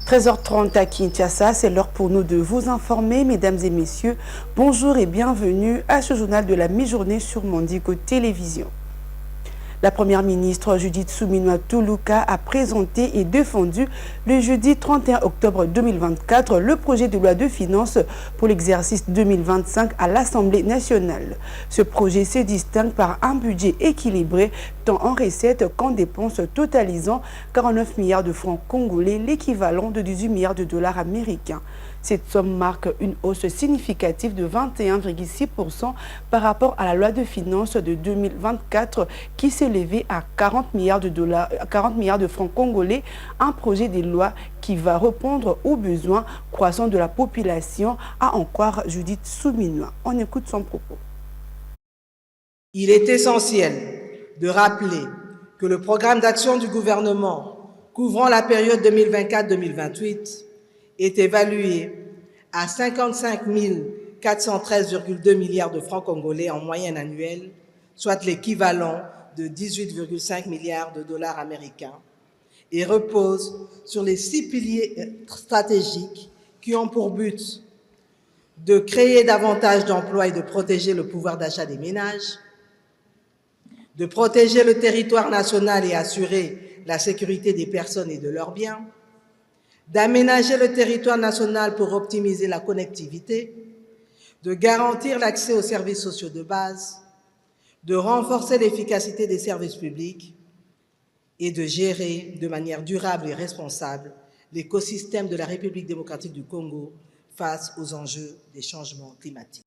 13h30 à Kinshasa, c'est l'heure pour nous de vous informer, mesdames et messieurs. Bonjour et bienvenue à ce journal de la mi-journée sur Mondico Télévision. La première ministre Judith Suminwa Tuluka a présenté et défendu le jeudi 31 octobre 2024 le projet de loi de finances pour l'exercice 2025 à l'Assemblée nationale. Ce projet se distingue par un budget équilibré tant en recettes qu'en dépenses totalisant 49 milliards de francs congolais, l'équivalent de 18 milliards de dollars américains. Cette somme marque une hausse significative de 21,6% par rapport à la loi de finances de 2024 qui s'élevait à 40 milliards de francs congolais, un projet de loi qui va répondre aux besoins croissants de la population, a en croire Judith Suminwa. On écoute son propos. Il est essentiel de rappeler que le programme d'action du gouvernement couvrant la période 2024-2028 est évalué à 55 413,2 milliards de francs congolais en moyenne annuelle, soit l'équivalent de 18,5 milliards de dollars américains, et repose sur les 6 piliers stratégiques qui ont pour but de créer davantage d'emplois et de protéger le pouvoir d'achat des ménages, de protéger le territoire national et assurer la sécurité des personnes et de leurs biens, d'aménager le territoire national pour optimiser la connectivité, de garantir l'accès aux services sociaux de base, de renforcer l'efficacité des services publics et de gérer de manière durable et responsable l'écosystème de la République démocratique du Congo face aux enjeux des changements climatiques.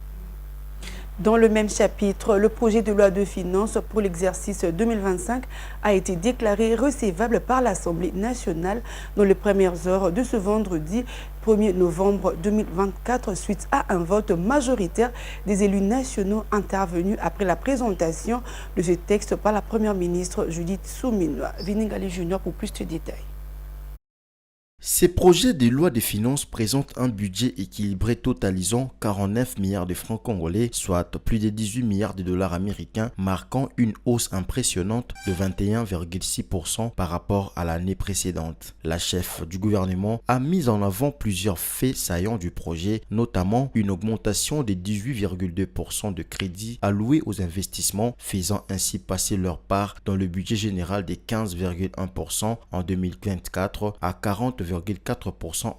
Dans le même chapitre, le projet de loi de finances pour l'exercice 2025 a été déclaré recevable par l'Assemblée nationale dans les premières heures de ce vendredi 1er novembre 2024 suite à un vote majoritaire des élus nationaux intervenus après la présentation de ce texte par la première ministre Judith Suminwa. Viningali Junior pour plus de détails. Ces projets de loi de finances présentent un budget équilibré totalisant 49 milliards de francs congolais, soit plus de 18 milliards de dollars américains, marquant une hausse impressionnante de 21,6% par rapport à l'année précédente. La chef du gouvernement a mis en avant plusieurs faits saillants du projet, notamment une augmentation de 18,2% de crédits alloués aux investissements, faisant ainsi passer leur part dans le budget général de 15,1% en 2024 à 40,4%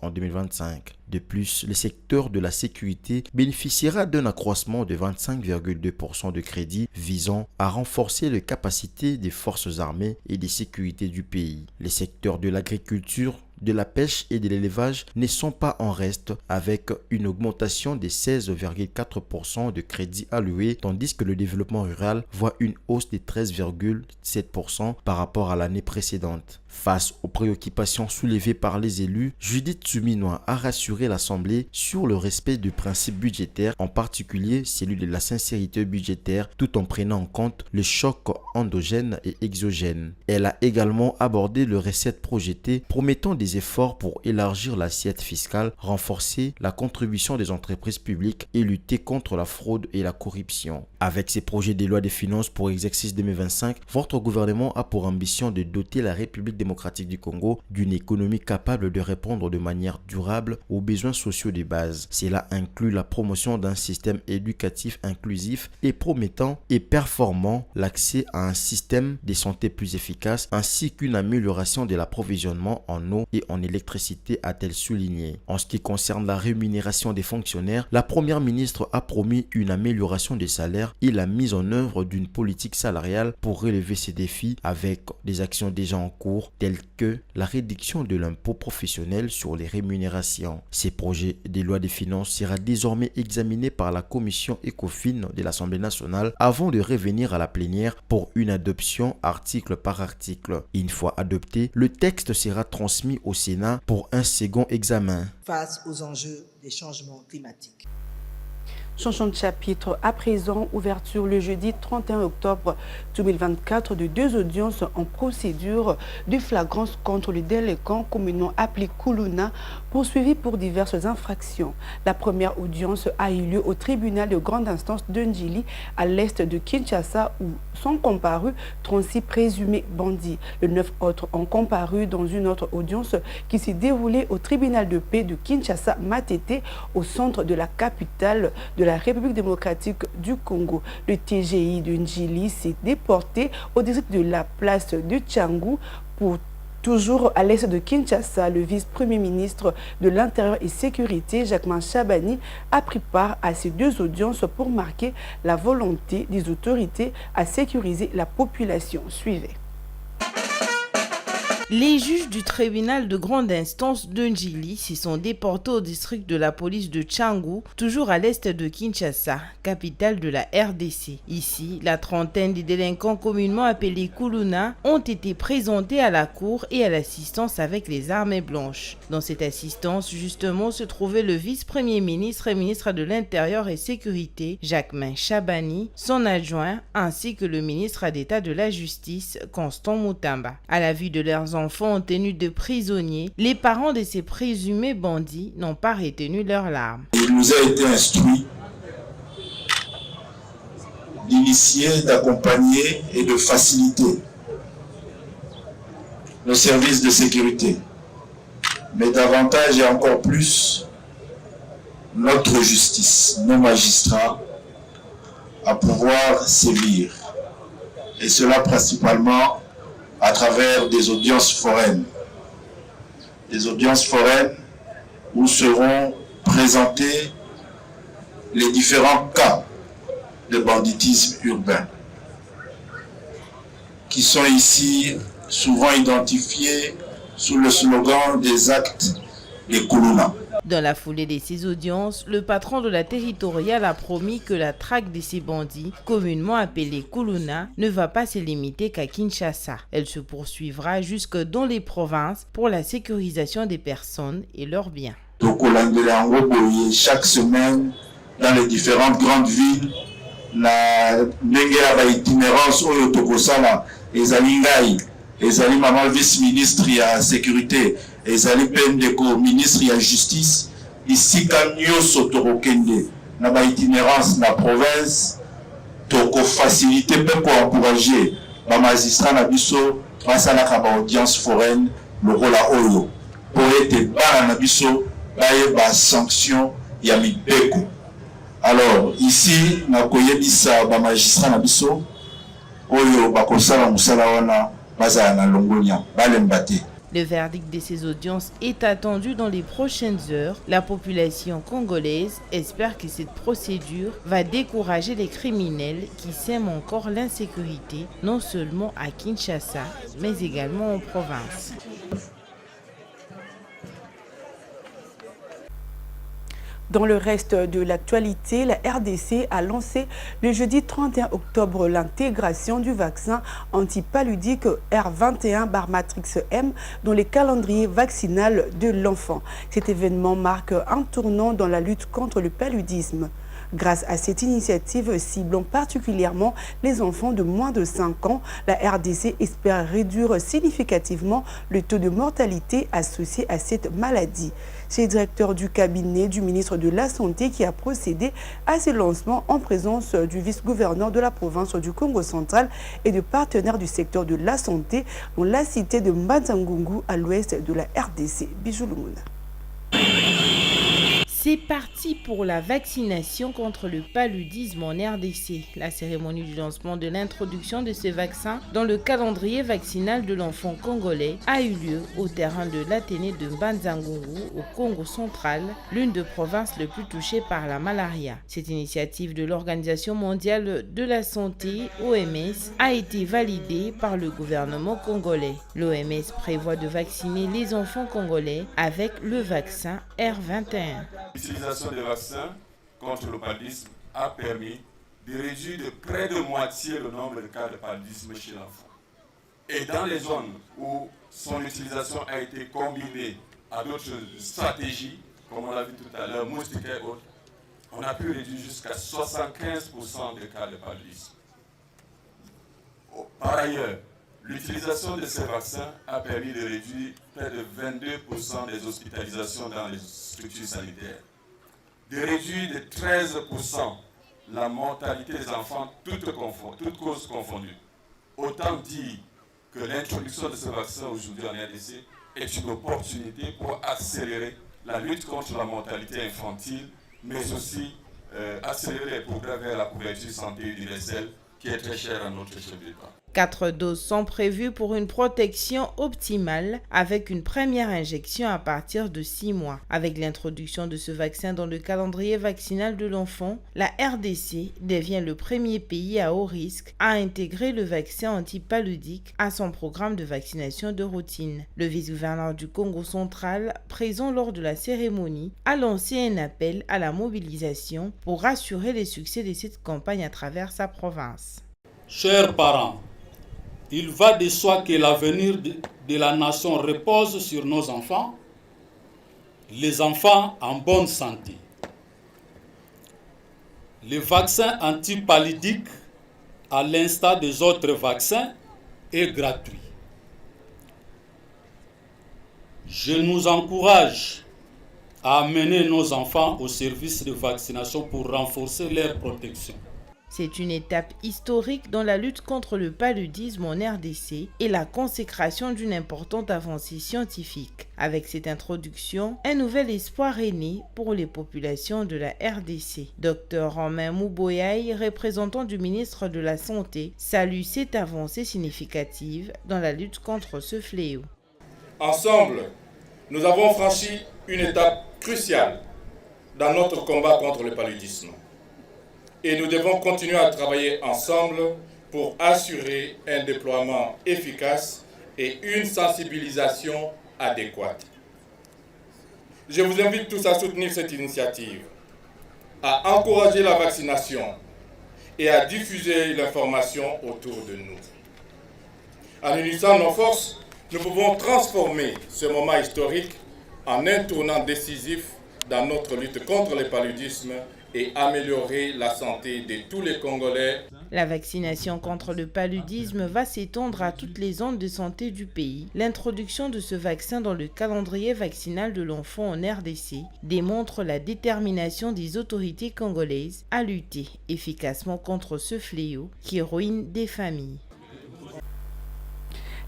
en 2025. De plus, le secteur de la sécurité bénéficiera d'un accroissement de 25,2% de crédits visant à renforcer les capacités des forces armées et de sécurité du pays. Les secteurs de l'agriculture, de la pêche et de l'élevage ne sont pas en reste avec une augmentation de 16,4% de crédits alloués tandis que le développement rural voit une hausse de 13,7% par rapport à l'année précédente. Face aux préoccupations soulevées par les élus, Judith Suminwa a rassuré l'Assemblée sur le respect du principe budgétaire, en particulier celui de la sincérité budgétaire, tout en prenant en compte les chocs endogènes et exogènes. Elle a également abordé les recettes projetées, promettant des efforts pour élargir l'assiette fiscale, renforcer la contribution des entreprises publiques et lutter contre la fraude et la corruption. Avec ces projets de loi de finances pour l'exercice 2025, votre gouvernement a pour ambition de doter la République démocratique du Congo d'une économie capable de répondre de manière durable aux besoins sociaux de base. Cela inclut la promotion d'un système éducatif inclusif et promettant et performant, l'accès à un système de santé plus efficace ainsi qu'une amélioration de l'approvisionnement en eau et en électricité, a-t-elle souligné. En ce qui concerne la rémunération des fonctionnaires, la première ministre a promis une amélioration des salaires et la mise en œuvre d'une politique salariale pour relever ces défis avec des actions déjà en cours telles que la réduction de l'impôt professionnel sur les rémunérations. Ces projets de loi de finances sera désormais examiné par la commission ECOFIN de l'Assemblée nationale avant de revenir à la plénière pour une adoption article par article. Une fois adopté, le texte sera transmis au Sénat pour un second examen. Face aux enjeux des changements climatiques. Changeons de chapitre à présent, ouverture le jeudi 31 octobre 2024 de 2 audiences en procédure de flagrance contre le délinquant communément appelé Kuluna, poursuivi pour diverses infractions. La première audience a eu lieu au tribunal de grande instance de Njili à l'est de Kinshasa où sont comparus 36 présumés bandits. Les 9 autres ont comparu dans une autre audience qui s'est déroulée au tribunal de paix de Kinshasa Matete au centre de la capitale de la République démocratique du Congo. Le TGI de Njili s'est déporté au district de la place de Tchangou pour toujours à l'est de Kinshasa. Le vice-premier ministre de l'Intérieur et Sécurité, Jacquemain Chabani, a pris part à ces 2 audiences pour marquer la volonté des autorités à sécuriser la population. Suivez. Les juges du tribunal de grande instance de Njili s'y sont déportés au district de la police de Tchangou, toujours à l'est de Kinshasa, capitale de la RDC. Ici, la trentaine des délinquants communément appelés Kuluna ont été présentés à la cour et à l'assistance avec les armées blanches. Dans cette assistance, justement, se trouvait le vice-premier ministre et ministre de l'Intérieur et Sécurité, Jacquemain Chabani, son adjoint, ainsi que le ministre d'État de la Justice, Constant Moutamba. À la vue de leurs enfants en tenue de prisonniers, les parents de ces présumés bandits n'ont pas retenu leurs larmes. Il nous a été instruit d'initier, d'accompagner et de faciliter nos services de sécurité, mais davantage et encore plus notre justice, nos magistrats, à pouvoir sévir. Et cela principalement à travers des audiences foraines. Des audiences foraines où seront présentés les différents cas de banditisme urbain qui sont ici souvent identifiés sous le slogan des actes des Kuluna. Dans la foulée de ces audiences, le patron de la territoriale a promis que la traque de ces bandits, communément appelés Kuluna, ne va pas se limiter qu'à Kinshasa. Elle se poursuivra jusque dans les provinces pour la sécurisation des personnes et leurs biens. Chaque semaine, dans les différentes grandes villes, la itinérance au Tokosala, les Alingai, les maman vice-ministre de la sécurité, les Pendeko, ministre de la justice, ici quand nous sommes dans l'itinérance dans la province, pour faciliter, pour encourager les magistrats nabiso face à la audience foraine, le rôle à Oyo, pour être bas nabiso, la sanction yamibeko. Alors ici, nous avons des magistrats nabiso, Oyo bakosala musala wana baza na longonia balembate. Le verdict de ces audiences est attendu dans les prochaines heures. La population congolaise espère que cette procédure va décourager les criminels qui sèment encore l'insécurité, non seulement à Kinshasa, mais également en province. Dans le reste de l'actualité, la RDC a lancé le jeudi 31 octobre l'intégration du vaccin antipaludique R21/Matrix-M dans les calendriers vaccinal de l'enfant. Cet événement marque un tournant dans la lutte contre le paludisme. Grâce à cette initiative ciblant particulièrement les enfants de moins de 5 ans, la RDC espère réduire significativement le taux de mortalité associé à cette maladie. C'est le directeur du cabinet du ministre de la Santé qui a procédé à ce lancement en présence du vice-gouverneur de la province du Congo central et de partenaires du secteur de la santé dans la cité de Mbanzangungu à l'ouest de la RDC. Bijou Lumuna. C'est parti pour la vaccination contre le paludisme en RDC. La cérémonie du lancement de l'introduction de ce vaccin dans le calendrier vaccinal de l'enfant congolais a eu lieu au terrain de l'Athénée de Mbanzangungu au Congo central, l'une des provinces les plus touchées par la malaria. Cette initiative de l'Organisation mondiale de la santé, OMS, a été validée par le gouvernement congolais. L'OMS prévoit de vacciner les enfants congolais avec le vaccin R21. L'utilisation des vaccins contre le paludisme a permis de réduire de près de moitié le nombre de cas de paludisme chez l'enfant. Et dans les zones où son utilisation a été combinée à d'autres stratégies, comme on l'a vu tout à l'heure, moustiquaires et autres, on a pu réduire jusqu'à 75% des cas de paludisme. Par ailleurs, l'utilisation de ces vaccins a permis de réduire près de 22% des hospitalisations dans les structures sanitaires, de réduire de 13% la mortalité des enfants, toutes causes confondues. Autant dire que l'introduction de ce vaccin aujourd'hui en RDC est une opportunité pour accélérer la lutte contre la mortalité infantile, mais aussi accélérer les progrès vers la couverture santé universelle qui est très chère à notre chef d'État. 4 doses sont prévues pour une protection optimale avec une première injection à partir de 6 mois. Avec l'introduction de ce vaccin dans le calendrier vaccinal de l'enfant, la RDC devient le premier pays à haut risque à intégrer le vaccin antipaludique à son programme de vaccination de routine. Le vice-gouverneur du Congo central, présent lors de la cérémonie, a lancé un appel à la mobilisation pour assurer le succès de cette campagne à travers sa province. Chers parents, il va de soi que l'avenir de la nation repose sur nos enfants, les enfants en bonne santé. Le vaccin antipaludique, à l'instar des autres vaccins, est gratuit. Je nous encourage à amener nos enfants au service de vaccination pour renforcer leur protection. C'est une étape historique dans la lutte contre le paludisme en RDC et la consécration d'une importante avancée scientifique. Avec cette introduction, un nouvel espoir est né pour les populations de la RDC. Dr Romain Mouboyaï, représentant du ministre de la Santé, salue cette avancée significative dans la lutte contre ce fléau. Ensemble, nous avons franchi une étape cruciale dans notre combat contre le paludisme. Et nous devons continuer à travailler ensemble pour assurer un déploiement efficace et une sensibilisation adéquate. Je vous invite tous à soutenir cette initiative, à encourager la vaccination et à diffuser l'information autour de nous. En unissant nos forces, nous pouvons transformer ce moment historique en un tournant décisif dans notre lutte contre le paludisme et améliorer la santé de tous les Congolais. La vaccination contre le paludisme va s'étendre à toutes les zones de santé du pays. L'introduction de ce vaccin dans le calendrier vaccinal de l'enfant en RDC démontre la détermination des autorités congolaises à lutter efficacement contre ce fléau qui ruine des familles.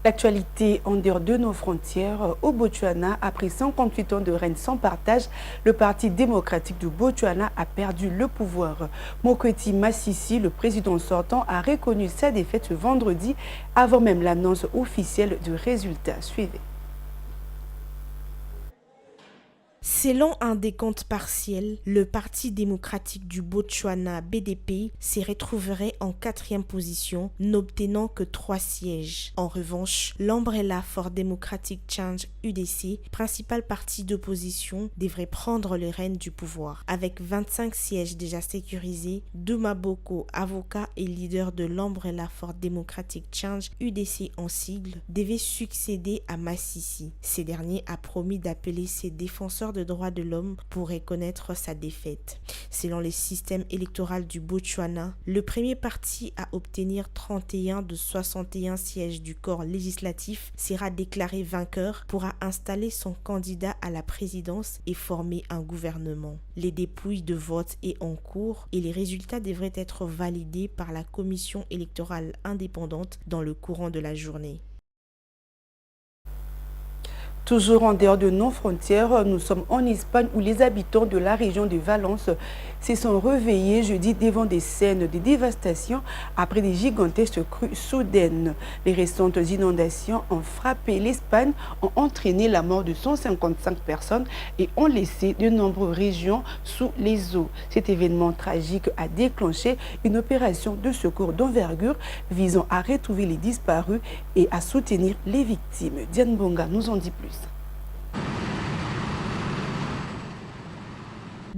L'actualité en dehors de nos frontières, au Botswana, après 58 ans de règne sans partage, le Parti démocratique du Botswana a perdu le pouvoir. Mokwetsi Masisi, le président sortant, a reconnu sa défaite ce vendredi avant même l'annonce officielle du résultat. Suivez. Selon un décompte partiel, le Parti démocratique du Botswana, BDP, s'y retrouverait en 4e position, n'obtenant que 3 sièges. En revanche, l'Umbrella for Democratic Change, UDC, principal parti d'opposition, devrait prendre les rênes du pouvoir. Avec 25 sièges déjà sécurisés, Duma Boko, avocat et leader de l'Umbrella for Democratic Change, UDC en sigle, devait succéder à Masisi. Ce dernier a promis d'appeler ses défenseurs de droits de l'homme pour reconnaître sa défaite. Selon le système électoral du Botswana, le premier parti à obtenir 31 de 61 sièges du corps législatif sera déclaré vainqueur, pourra installer son candidat à la présidence et former un gouvernement. Les dépouilles de vote est en cours et les résultats devraient être validés par la commission électorale indépendante dans le courant de la journée. Toujours en dehors de nos frontières, nous sommes en Espagne où les habitants de la région de Valence se sont réveillés jeudi devant des scènes de dévastation après des gigantesques crues soudaines. Les récentes inondations ont frappé l'Espagne, ont entraîné la mort de 155 personnes et ont laissé de nombreuses régions sous les eaux. Cet événement tragique a déclenché une opération de secours d'envergure visant à retrouver les disparus et à soutenir les victimes. Diane Bonga nous en dit plus.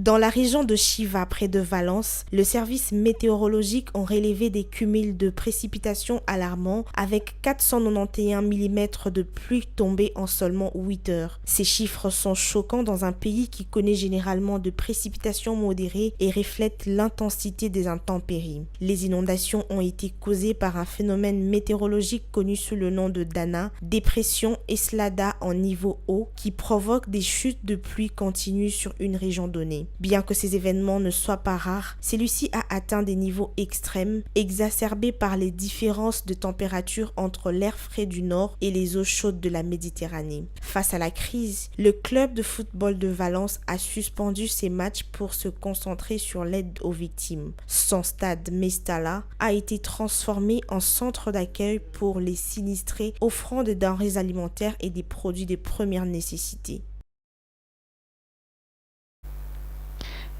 Dans la région de Chiva, près de Valence, le service météorologique a relevé des cumuls de précipitations alarmants avec 491 mm de pluie tombée en seulement 8 heures. Ces chiffres sont choquants dans un pays qui connaît généralement de précipitations modérées et reflètent l'intensité des intempéries. Les inondations ont été causées par un phénomène météorologique connu sous le nom de Dana, dépression Eslada en niveau haut, qui provoque des chutes de pluie continues sur une région donnée. Bien que ces événements ne soient pas rares, celui-ci a atteint des niveaux extrêmes, exacerbés par les différences de température entre l'air frais du nord et les eaux chaudes de la Méditerranée. Face à la crise, le club de football de Valence a suspendu ses matchs pour se concentrer sur l'aide aux victimes. Son stade Mestalla a été transformé en centre d'accueil pour les sinistrés, offrant des denrées alimentaires et des produits de première nécessité.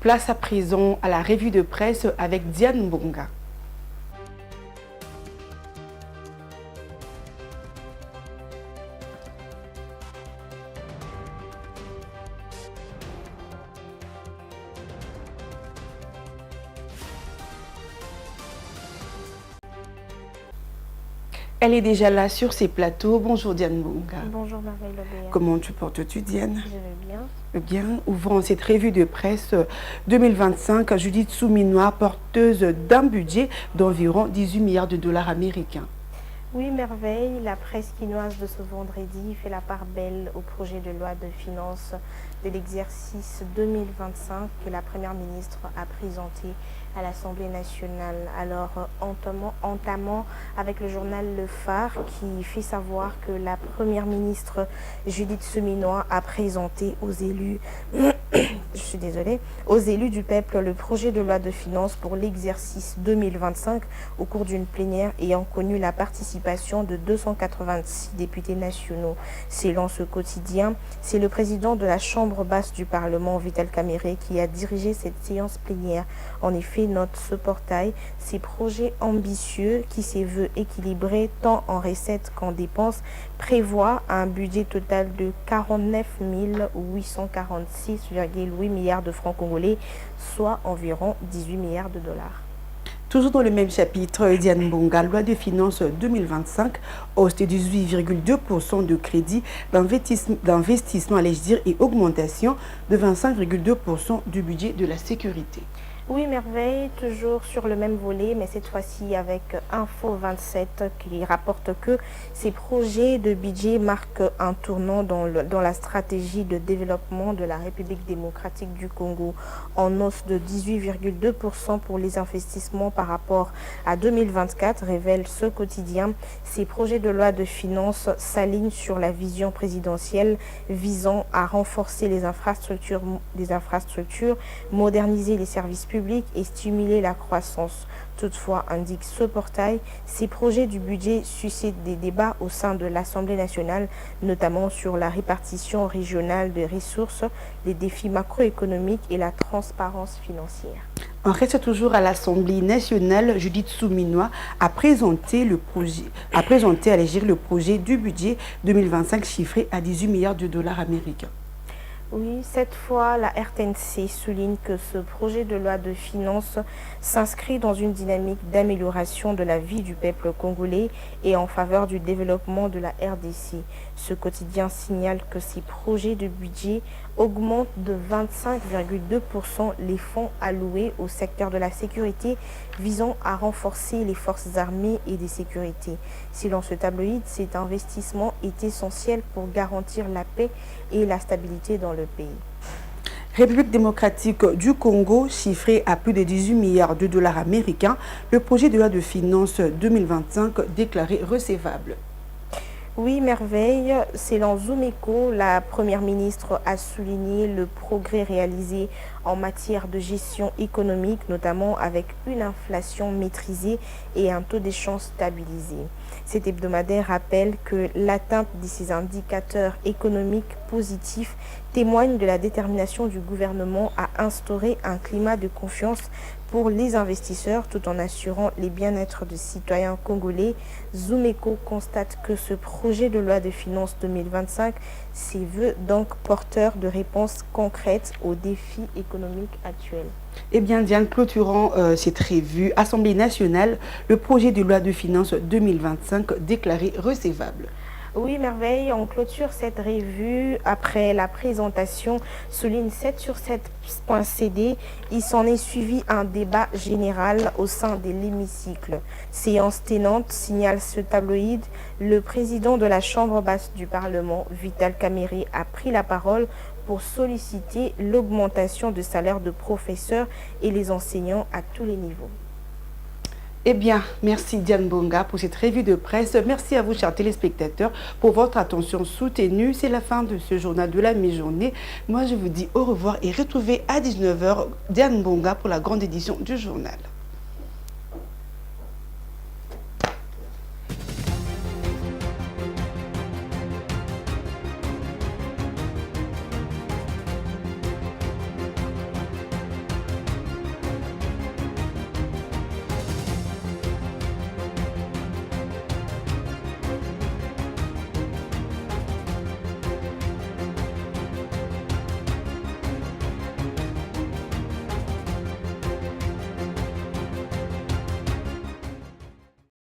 Place à présent à la revue de presse avec Diane Mbonga. Elle est déjà là sur ces plateaux. Bonjour Diane Mbonga. Bonjour Merveille Lobéa. Comment tu portes-tu Diane? Je vais bien. Bien, ouvrant cette revue de presse 2025, Judith Souminois, porteuse d'un budget d'environ 18 milliards de dollars américains. Oui, Merveille, la presse quinoise de ce vendredi fait la part belle au projet de loi de finances de l'exercice 2025 que la Première ministre a présenté à l'Assemblée nationale. Alors, entamant avec le journal Le Phare qui fait savoir que la Première ministre Judith Souminois a présenté aux élus, aux élus du peuple le projet de loi de finances pour l'exercice 2025 au cours d'une plénière ayant connu la participation de 286 députés nationaux. Selon ce quotidien, c'est le président de la Chambre basse du Parlement, Vital Kamerhe, qui a dirigé cette séance plénière. En effet, note ce portail, ces projets ambitieux qui se veut équilibré tant en recettes qu'en dépenses prévoient un budget total de 49 846,8 milliards de francs congolais, soit environ 18 milliards de dollars. Toujours dans le même chapitre, Diane Mbonga, loi de finances 2025, hausse de 18,2% de crédit d'investissement, allais-je dire, et augmentation de 25,2% du budget de la sécurité. Oui, Merveille, toujours sur le même volet, mais cette fois-ci avec Info 27 qui rapporte que ces projets de budget marquent un tournant dans la stratégie de développement de la République démocratique du Congo, en hausse de 18,2% pour les investissements par rapport à 2024, révèle ce quotidien. Ces projets de loi de finances s'alignent sur la vision présidentielle visant à renforcer les infrastructures, moderniser les services publics et stimuler la croissance. Toutefois, indique ce portail, ces projets du budget suscitent des débats au sein de l'Assemblée nationale, notamment sur la répartition régionale des ressources, les défis macroéconomiques et la transparence financière. On reste toujours à l'Assemblée nationale. Judith Souminois a présenté le projet du budget 2025 chiffré à 18 milliards de dollars américains. Oui, cette fois, la RTNC souligne que ce projet de loi de finances s'inscrit dans une dynamique d'amélioration de la vie du peuple congolais et en faveur du développement de la RDC. Ce quotidien signale que ces projets de budget augmentent de 25,2% les fonds alloués au secteur de la sécurité visant à renforcer les forces armées et de sécurité. Selon ce tabloïd, cet investissement est essentiel pour garantir la paix et la stabilité dans le pays. République démocratique du Congo, chiffré à plus de 18 milliards de dollars américains, le projet de loi de finances 2025 déclaré recevable. Oui, Merveille, selon Zoumeko, la Première ministre a souligné le progrès réalisé en matière de gestion économique, notamment avec une inflation maîtrisée et un taux d'échange stabilisé. Cet hebdomadaire rappelle que l'atteinte de ces indicateurs économiques positifs témoigne de la détermination du gouvernement à instaurer un climat de confiance pour les investisseurs tout en assurant les bien-être des citoyens congolais. Zumeko constate que ce projet de loi de finances 2025 se veut donc porteur de réponses concrètes aux défis économiques actuels. Eh bien, Diane, clôturant cette revue, Assemblée nationale, le projet de loi de finances 2025 déclaré recevable. Oui, Merveille, on clôture cette revue après la présentation, souligne 7 sur 7.cd. Il s'en est suivi un débat général au sein de l'hémicycle. Séance tenante, signale ce tabloïd, le président de la Chambre basse du Parlement, Vital Kamerhe, a pris la parole pour solliciter l'augmentation de salaire de professeurs et les enseignants à tous les niveaux. Eh bien, merci Diane Bonga pour cette revue de presse. Merci à vous, chers téléspectateurs, pour votre attention soutenue. C'est la fin de ce journal de la mi-journée. Moi, je vous dis au revoir et retrouvez à 19h Diane Bonga pour la grande édition du journal.